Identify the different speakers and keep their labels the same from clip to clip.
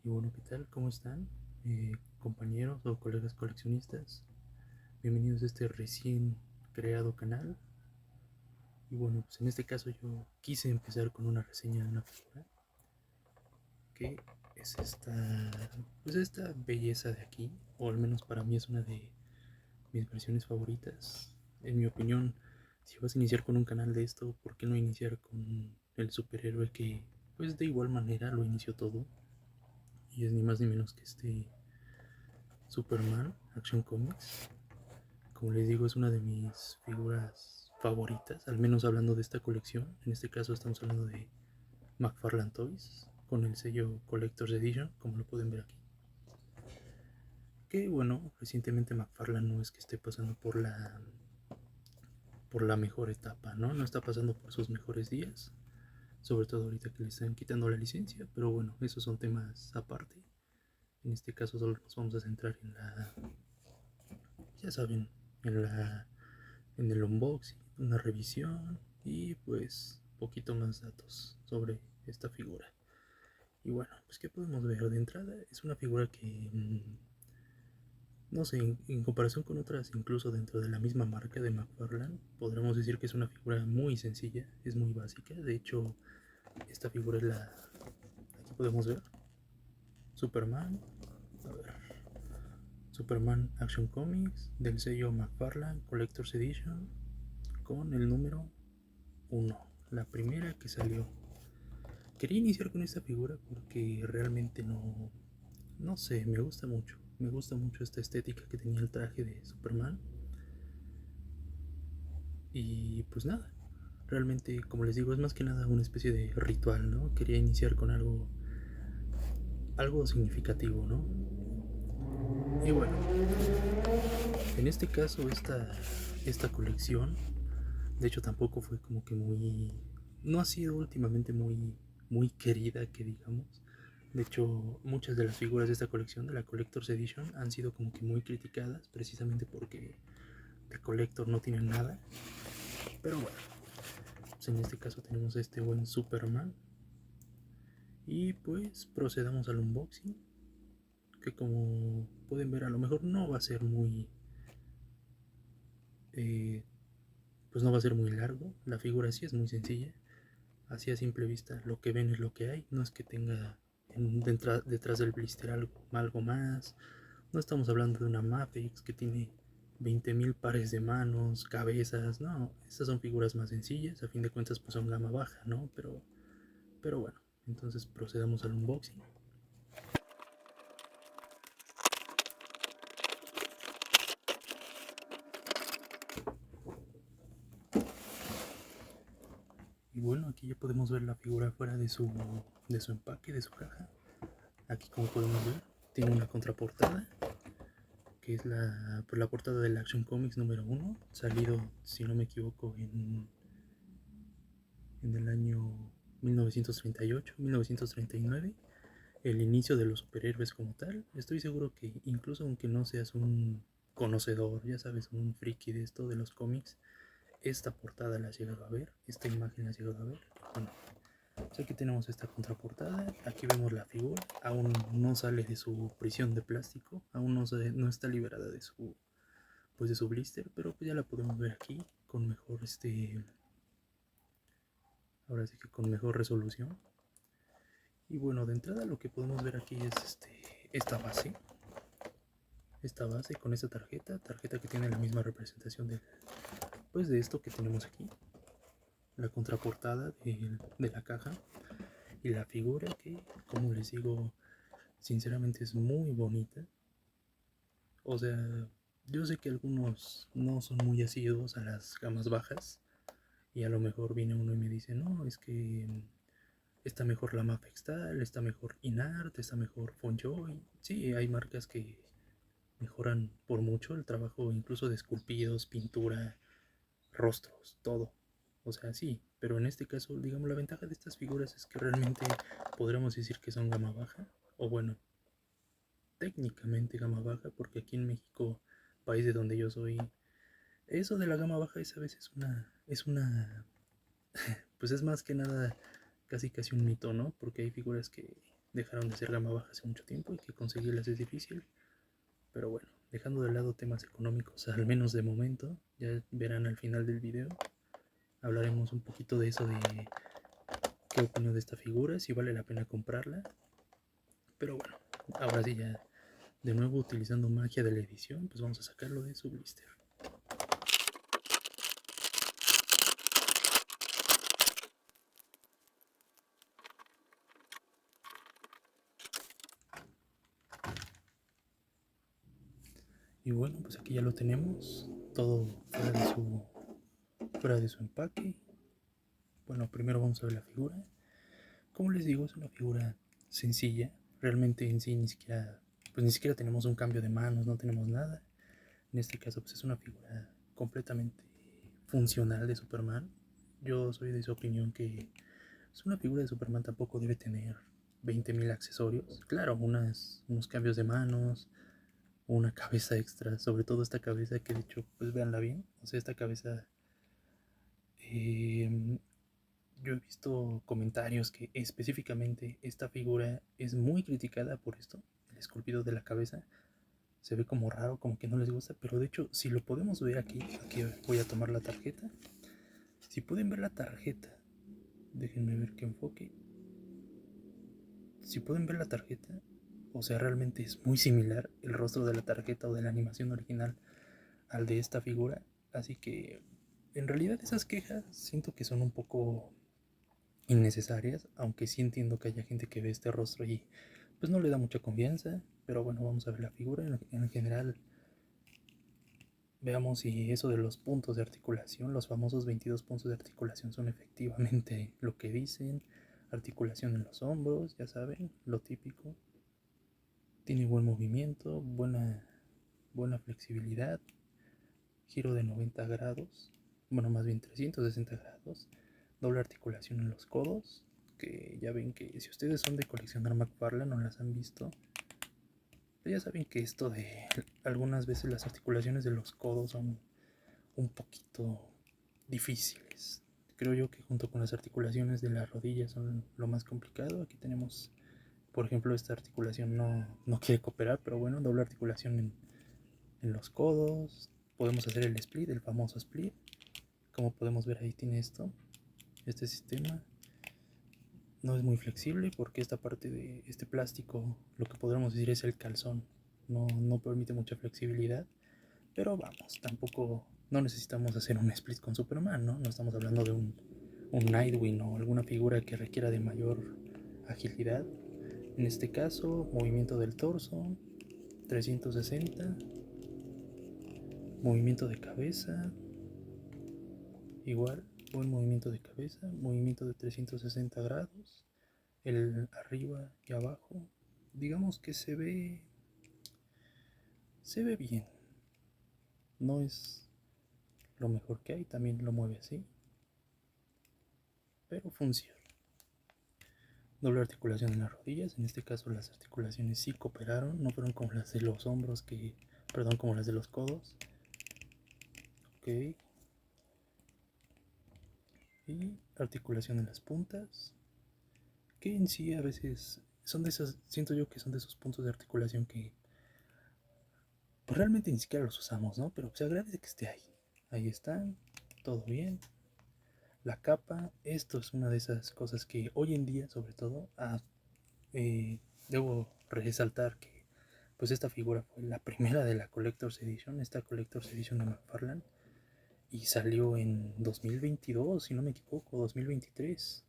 Speaker 1: Y bueno, ¿qué tal? ¿Cómo están? Compañeros o colegas coleccionistas. Bienvenidos a este recién creado canal. Y bueno, pues en este caso yo quise empezar con una reseña de una figura que es esta belleza de aquí, o al menos para mí es una de mis versiones favoritas. En mi opinión, si vas a iniciar con un canal de esto, ¿por qué no iniciar con el superhéroe que pues de igual manera lo inició todo? Y es ni más ni menos que Superman Action Comics. Como les digo, es una de mis figuras favoritas, al menos hablando de esta colección. En este caso estamos hablando de McFarlane Toys, con el sello Collector's Edition, como lo pueden ver aquí. Que bueno, recientemente McFarlane no es que esté pasando por la mejor etapa, ¿no? No está pasando por sus mejores días, sobre todo ahorita que le están quitando la licencia, pero bueno, esos son temas aparte. En este caso solo nos vamos a centrar ya saben, en en el unboxing, una revisión y pues poquito más datos sobre esta figura. Y bueno, pues qué podemos ver de entrada, es una figura que no sé, en comparación con otras, incluso dentro de la misma marca de McFarlane, podríamos decir que es una figura muy sencilla, es muy básica. De hecho, esta figura es aquí podemos ver Superman, a ver, Superman Action Comics del sello McFarlane Collector's Edition con el número uno, la primera que salió. Quería iniciar con esta figura porque realmente no sé, me gusta mucho esta estética que tenía el traje de Superman. Y pues nada, realmente como les digo es más que nada una especie de ritual, ¿no? Quería iniciar con algo significativo, ¿no? Y bueno, en este caso esta colección, de hecho tampoco fue como que no ha sido últimamente muy querida, que digamos. De hecho, muchas de las figuras de esta colección, de la Collector's Edition, han sido como que muy criticadas, precisamente porque de Collector no tienen nada. Pero bueno, pues en este caso tenemos a este buen Superman. Y pues procedamos al unboxing, que como pueden ver a lo mejor no va a ser eh, pues no va a ser muy largo. La figura sí es muy sencilla, así a simple vista lo que ven es lo que hay, no es que tenga detrás del blister algo más. No estamos hablando de una Mafex que tiene 20.000 pares de manos, cabezas, no, estas son figuras más sencillas, a fin de cuentas pues son gama baja, ¿no? Pero bueno, entonces procedamos al unboxing. Y bueno, aquí ya podemos ver la figura fuera de su empaque, de su caja. Aquí como podemos ver, tiene una contraportada, que es pues la portada del Action Comics número uno, salido, si no me equivoco, en el año 1938, 1939, el inicio de los superhéroes como tal. Estoy seguro que incluso aunque no seas un conocedor, ya sabes, un friki de esto, de los cómics, esta portada la has llegado a ver, esta imagen la has llegado a ver. Bueno, pues aquí tenemos esta contraportada, aquí vemos la figura, aún no sale de su prisión de plástico, aún no está liberada de su blister, pero pues ya la podemos ver aquí con mejor ahora sí que con mejor resolución. Y bueno, de entrada lo que podemos ver aquí es esta base, con esta tarjeta que tiene la misma representación de esto que tenemos aquí, la contraportada de la caja y la figura que, como les digo, sinceramente es muy bonita. O sea, yo sé que algunos no son muy asiduos a las gamas bajas y a lo mejor viene uno y me dice, no, es que está mejor la Mafextal, está mejor Inart, está mejor Fonjoy. Sí, hay marcas que mejoran por mucho el trabajo incluso de esculpidos, pintura, rostros, todo. O sea, sí, pero en este caso, digamos, la ventaja de estas figuras es que realmente podríamos decir que son gama baja, o bueno, técnicamente gama baja, porque aquí en México, país de donde yo soy, eso de la gama baja es a veces pues es más que nada casi un mito, ¿no? Porque hay figuras que dejaron de ser gama baja hace mucho tiempo y que conseguirlas es difícil. Pero bueno, dejando de lado temas económicos, al menos de momento, ya verán al final del video, hablaremos un poquito de eso, de qué opino de esta figura, si vale la pena comprarla. Pero bueno, ahora sí ya, de nuevo utilizando magia de la edición, pues vamos a sacarlo de su blister. Y bueno, pues aquí ya lo tenemos, todo fuera de su empaque. Bueno, primero vamos a ver la figura. Como les digo, es una figura sencilla. Realmente en sí ni siquiera tenemos un cambio de manos, no tenemos nada. En este caso, pues es una figura completamente funcional de Superman. Yo soy de esa opinión que es una figura de Superman, tampoco debe tener 20.000 accesorios. Claro, unos cambios de manos, una cabeza extra, sobre todo esta cabeza que de hecho, pues véanla bien. O sea, esta cabeza, yo he visto comentarios que específicamente esta figura es muy criticada por esto, el esculpido de la cabeza. Se ve como raro, como que no les gusta, pero de hecho, si lo podemos ver aquí voy a tomar la tarjeta. Si pueden ver la tarjeta, déjenme ver qué enfoque. Si pueden ver la tarjeta, o sea, realmente es muy similar el rostro de la tarjeta o de la animación original al de esta figura. Así que en realidad esas quejas siento que son un poco innecesarias, aunque sí entiendo que haya gente que ve este rostro y pues no le da mucha confianza. Pero bueno, vamos a ver la figura en general. Veamos si eso de los puntos de articulación, los famosos 22 puntos de articulación, son efectivamente lo que dicen. Articulación en los hombros, ya saben, lo típico. Tiene buen movimiento, buena flexibilidad, giro de 90 grados, bueno, más bien 360 grados, doble articulación en los codos, que ya ven que si ustedes son de coleccionar McFarlane o las han visto, ya saben que esto de algunas veces las articulaciones de los codos son un poquito difíciles. Creo yo que junto con las articulaciones de las rodillas son lo más complicado. Aquí tenemos, por ejemplo, esta articulación no quiere cooperar, pero bueno, doble articulación en los codos. Podemos hacer el split, el famoso split. Como podemos ver, ahí tiene este sistema. No es muy flexible porque esta parte de este plástico, lo que podríamos decir es el calzón, no permite mucha flexibilidad. Pero vamos, tampoco no necesitamos hacer un split con Superman, ¿no? No estamos hablando de un Nightwing o alguna figura que requiera de mayor agilidad. En este caso, movimiento del torso, 360, movimiento de cabeza, igual, buen movimiento de cabeza, movimiento de 360 grados, el arriba y abajo, digamos que se ve bien, no es lo mejor que hay, también lo mueve así, pero funciona. Doble articulación en las rodillas, en este caso las articulaciones sí cooperaron, no fueron como las de los hombros, como las de los codos. Ok. Y articulación en las puntas, que en sí a veces son de esas, siento yo que son de esos puntos de articulación que pues realmente ni siquiera los usamos, ¿no? Pero se agradece que esté ahí. Ahí están, todo bien. La capa, esto es una de esas cosas que hoy en día, sobre todo, debo resaltar que pues esta figura fue la primera de la Collector's Edition, esta Collector's Edition de McFarlane, y salió en 2022, si no me equivoco, 2023.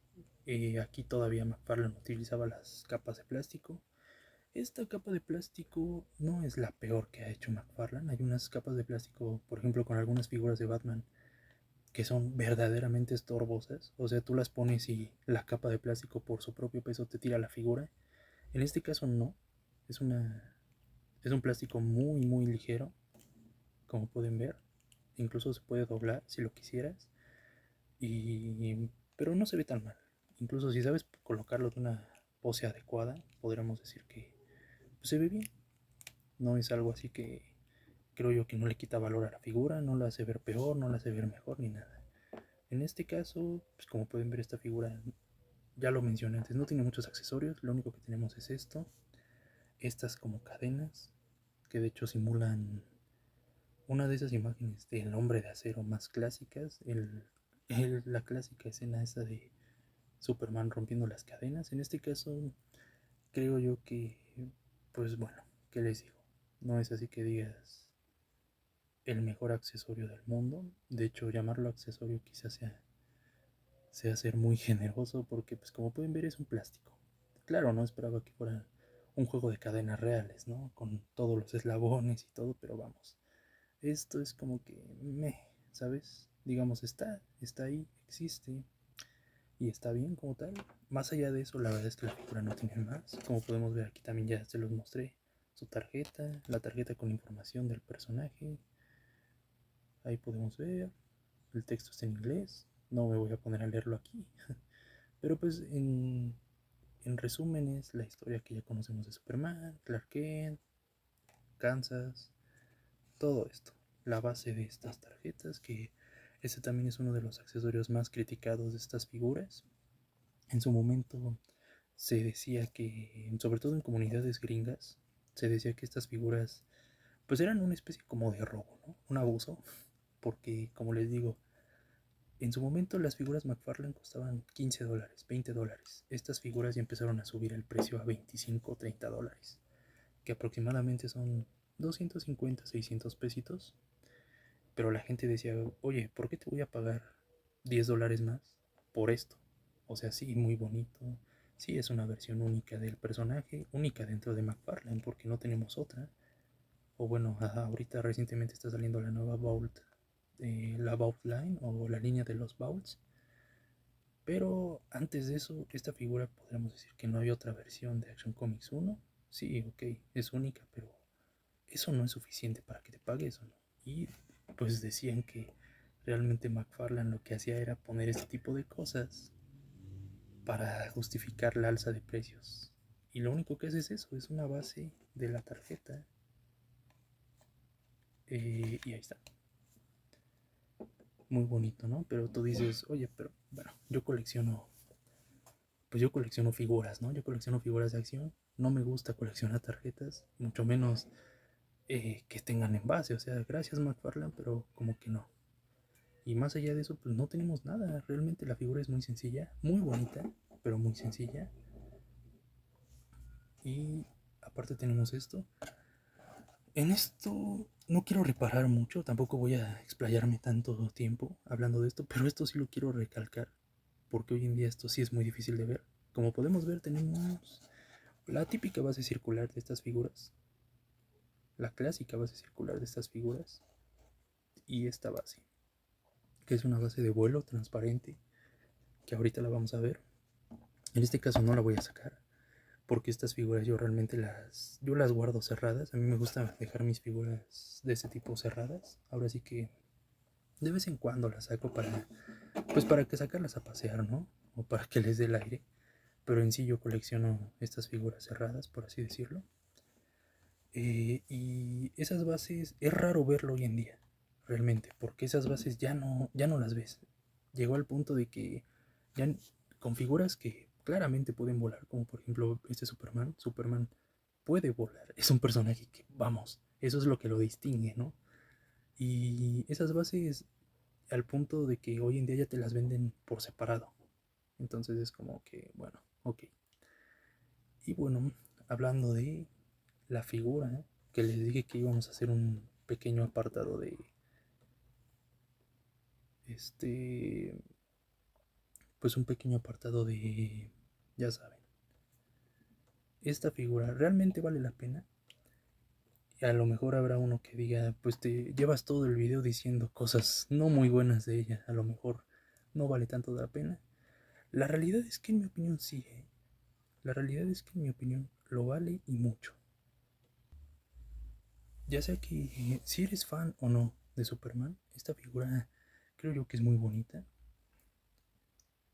Speaker 1: Aquí todavía McFarlane utilizaba las capas de plástico. Esta capa de plástico no es la peor que ha hecho McFarlane. Hay unas capas de plástico, por ejemplo, con algunas figuras de Batman, que son verdaderamente estorbosas. O sea, tú las pones y la capa de plástico por su propio peso te tira la figura. En este caso no. Es un plástico muy ligero, como pueden ver. Incluso se puede doblar si lo quisieras. Pero no se ve tan mal. Incluso si sabes colocarlo de una pose adecuada, podríamos decir que pues, se ve bien. No es algo así que creo yo que no le quita valor a la figura, no la hace ver peor, no la hace ver mejor ni nada. En este caso, pues como pueden ver, esta figura ya lo mencioné antes, no tiene muchos accesorios, lo único que tenemos es esto, estas como cadenas, que de hecho simulan una de esas imágenes del hombre de acero más clásicas, la clásica escena esa de Superman rompiendo las cadenas. En este caso, creo yo que, pues bueno, ¿qué les digo? No es así que digas el mejor accesorio del mundo. De hecho, llamarlo accesorio quizás sea ser muy generoso porque, pues como pueden ver, es un plástico. Claro, no esperaba que fuera un juego de cadenas reales, ¿no? Con todos los eslabones y todo, pero vamos. Esto es como que ¿sabes? Digamos, está ahí, existe y está bien como tal. Más allá de eso, la verdad es que la figura no tiene más. Como podemos ver aquí también ya se los mostré. Su tarjeta, la tarjeta con información del personaje. Ahí podemos ver. El texto está en inglés. No me voy a poner a leerlo aquí. Pero pues en resumen es la historia que ya conocemos de Superman, Clark Kent, Kansas, todo esto. La base de estas tarjetas, que ese también es uno de los accesorios más criticados de estas figuras. En su momento se decía que, sobre todo en comunidades gringas, se decía que estas figuras pues eran una especie como de robo, ¿no? Un abuso, porque como les digo, en su momento las figuras McFarlane costaban $15, $20. Estas figuras ya empezaron a subir el precio a 25 o $30, que aproximadamente son 250, 600 pesitos. Pero la gente decía, oye, ¿por qué te voy a pagar $10 más por esto? O sea, sí, muy bonito. Sí, es una versión única del personaje, única dentro de McFarlane, porque no tenemos otra. O bueno, ahorita recientemente está saliendo la nueva Vault, la Vault Line o la línea de los Vaults. Pero antes de eso, esta figura podríamos decir que no hay otra versión de Action Comics 1. Sí, ok, es única, pero eso no es suficiente para que te pague eso, ¿no? Y pues decían que realmente McFarlane lo que hacía era poner este tipo de cosas para justificar la alza de precios. Y lo único que hace es eso, es una base de la tarjeta. Y ahí está. Muy bonito, ¿no? Pero tú dices, oye, pero bueno, yo colecciono figuras, ¿no? Yo colecciono figuras de acción. No me gusta coleccionar tarjetas, mucho menos que tengan envase. O sea, gracias McFarlane, pero como que no. Y más allá de eso, pues no tenemos nada. Realmente la figura es muy sencilla, muy bonita, pero muy sencilla. Y aparte tenemos esto. En esto no quiero reparar mucho, tampoco voy a explayarme tanto tiempo hablando de esto, pero esto sí lo quiero recalcar, porque hoy en día esto sí es muy difícil de ver. Como podemos ver, tenemos la típica base circular de estas figuras, la clásica base circular de estas figuras, y esta base, que es una base de vuelo transparente, que ahorita la vamos a ver. En este caso no la voy a sacar, porque estas figuras yo las guardo cerradas. A mí me gusta dejar mis figuras de este tipo cerradas. Ahora sí que de vez en cuando las saco pues para que sacarlas a pasear, ¿no? O para que les dé el aire. Pero en sí yo colecciono estas figuras cerradas, por así decirlo. Y esas bases es raro verlo hoy en día, realmente, porque esas bases ya no las ves. Llegó al punto de que ya con figuras que claramente pueden volar, como por ejemplo este Superman puede volar, es un personaje que, vamos, eso es lo que lo distingue, ¿no? Y esas bases al punto de que hoy en día ya te las venden por separado. Entonces es como que, bueno, ok. Y bueno, hablando de la figura, que les dije que íbamos a hacer un pequeño apartado de este, pues un pequeño apartado de, ya saben, esta figura realmente vale la pena. Y a lo mejor habrá uno que diga, pues te llevas todo el video diciendo cosas no muy buenas de ella, a lo mejor no vale tanto la pena. La realidad es que en mi opinión sí, ¿eh? La realidad es que en mi opinión lo vale y mucho. Ya sea que si eres fan o no de Superman, esta figura creo yo que es muy bonita.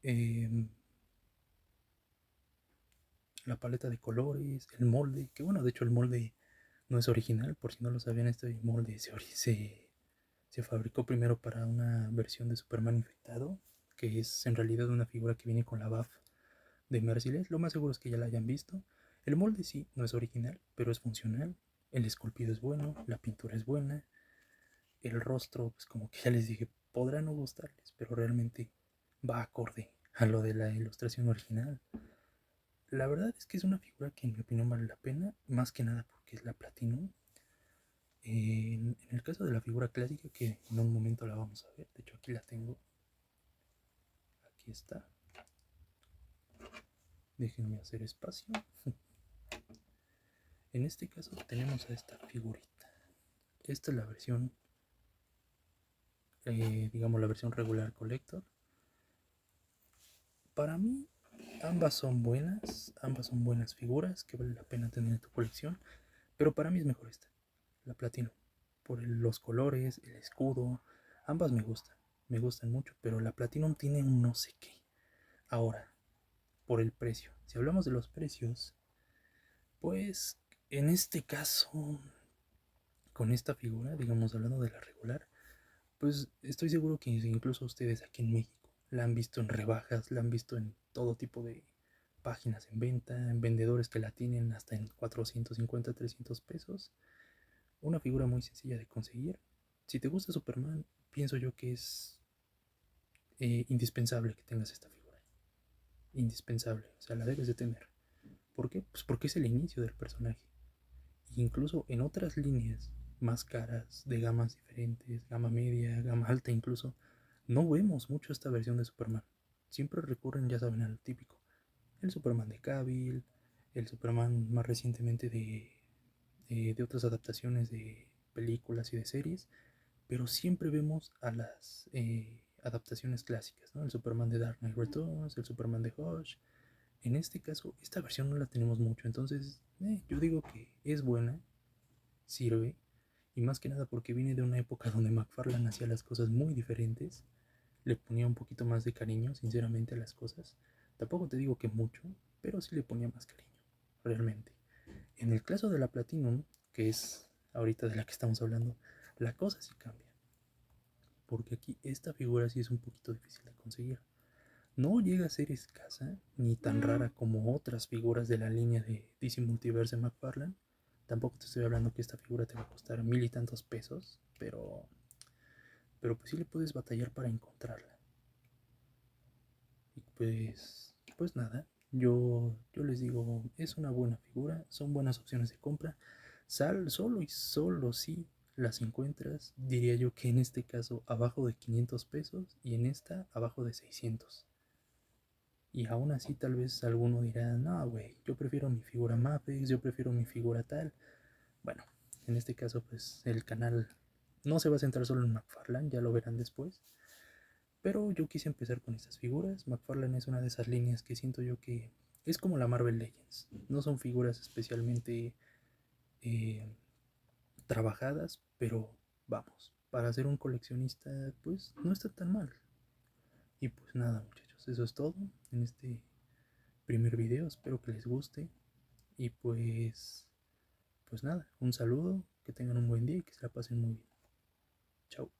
Speaker 1: Eh, la paleta de colores, el molde, que bueno, de hecho el molde no es original, por si no lo sabían, este molde se fabricó primero para una versión de Superman infectado, que es en realidad una figura que viene con la BAF de Merciless. Lo más seguro es que ya la hayan visto. El molde sí, no es original, pero es funcional. El esculpido es bueno, la pintura es buena. El rostro, pues como que ya les dije, podrá no gustarles, pero realmente va acorde a lo de la ilustración original. La verdad es que es una figura que en mi opinión vale la pena, más que nada porque es la Platinum. En el caso de la figura clásica, que en un momento la vamos a ver, de hecho aquí la tengo, aquí está. Déjenme hacer espacio. En este caso tenemos a esta figurita. Esta es la versión, digamos la versión regular collector. Para mí ambas son buenas figuras que vale la pena tener en tu colección, pero para mí es mejor esta, la Platinum, por los colores, el escudo, ambas me gustan mucho, pero la Platinum tiene un no sé qué. Ahora, por el precio, si hablamos de los precios, pues en este caso, con esta figura, digamos hablando de la regular, pues estoy seguro que incluso ustedes aquí en México la han visto en rebajas, la han visto en todo tipo de páginas en venta, en vendedores que la tienen hasta en 450, 300 pesos. Una figura muy sencilla de conseguir. Si te gusta Superman, pienso yo que es indispensable que tengas esta figura. Indispensable, o sea, la debes de tener. ¿Por qué? Pues porque es el inicio del personaje. Incluso en otras líneas más caras, de gamas diferentes, gama media, gama alta incluso, no vemos mucho esta versión de Superman. Siempre recurren, ya saben, al típico. El Superman de Cavill, el Superman más recientemente de otras adaptaciones de películas y de series, pero siempre vemos a las adaptaciones clásicas, ¿no? El Superman de Dark Knight Returns, el Superman de Hush. En este caso, esta versión no la tenemos mucho, entonces yo digo que es buena, sirve, y más que nada porque viene de una época donde McFarlane hacía las cosas muy diferentes, le ponía un poquito más de cariño, sinceramente, a las cosas. Tampoco te digo que mucho, pero sí le ponía más cariño, realmente. En el caso de la Platinum, que es ahorita de la que estamos hablando, la cosa sí cambia, porque aquí esta figura sí es un poquito difícil de conseguir. No llega a ser escasa ni tan rara como otras figuras de la línea de DC Multiverse de McFarlane. Tampoco te estoy hablando que esta figura te va a costar 1000 y tantos pesos, pero pues sí le puedes batallar para encontrarla. Y pues nada, yo les digo, es una buena figura, son buenas opciones de compra. Solo y solo si las encuentras, diría yo que en este caso abajo de 500 pesos y en esta abajo de 600. Y aún así tal vez alguno dirá, no, güey, yo prefiero mi figura Mappex, yo prefiero mi figura tal. Bueno, en este caso pues el canal no se va a centrar solo en McFarlane, ya lo verán después. Pero yo quise empezar con estas figuras. McFarlane es una de esas líneas que siento yo que es como la Marvel Legends. No son figuras especialmente eh, trabajadas, pero vamos, para ser un coleccionista pues no está tan mal. Y pues nada muchachos, eso es todo en este primer video, espero que les guste y pues nada, un saludo, que tengan un buen día y que se la pasen muy bien. Chao.